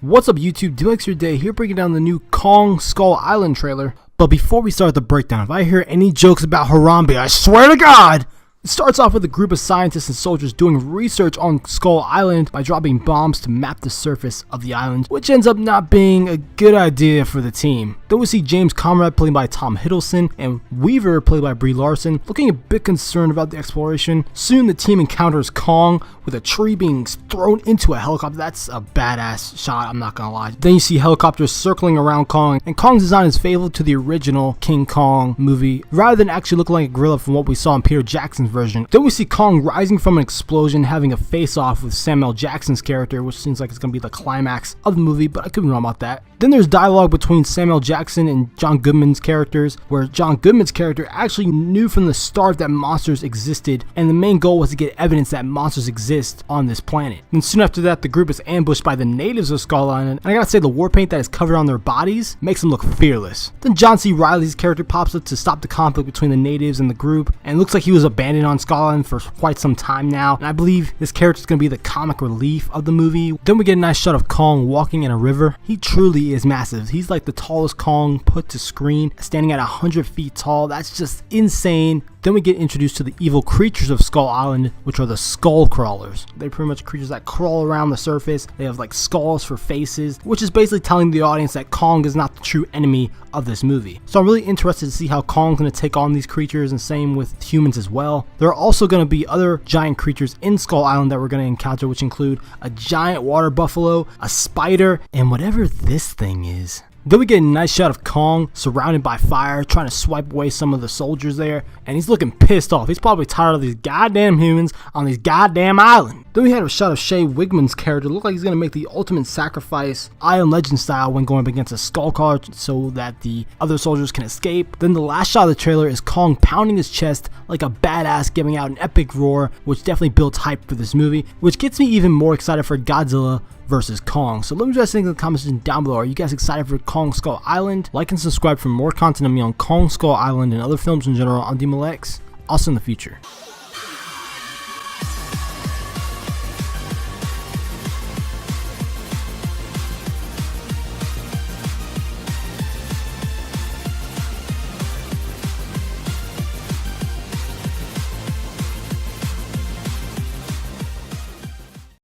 What's up YouTube, DMX your day here breaking down the new Kong Skull Island trailer. But before we start the breakdown, if I hear any jokes about Harambe, I swear to God! It starts off with a group of scientists and soldiers doing research on Skull Island by dropping bombs to map the surface of the island, which ends up not being a good idea for the team. Then we see James Conrad played by Tom Hiddleston and Weaver played by Brie Larson looking a bit concerned about the exploration. Soon the team encounters Kong with a tree being thrown into a helicopter. That's a badass shot, I'm not gonna lie. Then you see helicopters circling around Kong, and Kong's design is faithful to the original King Kong movie rather than actually looking like a gorilla from what we saw in Peter Jackson's version. Then we see Kong rising from an explosion having a face-off with Samuel Jackson's character, which seems like it's going to be the climax of the movie, but I could be wrong about that. Then there's dialogue between Samuel Jackson and John Goodman's characters, where John Goodman's character actually knew from the start that monsters existed, and the main goal was to get evidence that monsters exist on this planet. And soon after that, the group is ambushed by the natives of Skull Island, and I gotta say the war paint that is covered on their bodies makes them look fearless. Then John C. Reilly's character pops up to stop the conflict between the natives and the group, and it looks like he was abandoned on Skull Island for quite some time now, and I believe this character is going to be the comic relief of the movie. Then we get a nice shot of Kong walking in a river. He truly is massive. He's like the tallest Kong put to screen, standing at 100 feet tall. That's just insane. Then we get introduced to the evil creatures of Skull Island, which are the skull crawlers. They're pretty much creatures that crawl around the surface. They have like skulls for faces, which is basically telling the audience that Kong is not the true enemy of this movie. So I'm really interested to see how Kong's going to take on these creatures, and same with humans as well. There are also going to be other giant creatures in Skull Island that we're going to encounter, which include a giant water buffalo, a spider, and whatever this thing is. Then we get a nice shot of Kong surrounded by fire, trying to swipe away some of the soldiers there, and he's looking pissed off. He's probably tired of these goddamn humans on these goddamn island. Then we had a shot of Shea Wigman's character. Look like he's going to make the ultimate sacrifice, Iron Legend style, when going up against a skull crawler so that the other soldiers can escape. Then the last shot of the trailer is Kong pounding his chest like a badass, giving out an epic roar, which definitely builds hype for this movie, which gets me even more excited for Godzilla versus Kong. So let me know what you guys think in the comments down below. Are you guys excited for Kong Skull Island? Like and subscribe for more content of me on Kong Skull Island and other films in general on DMX, also in the future.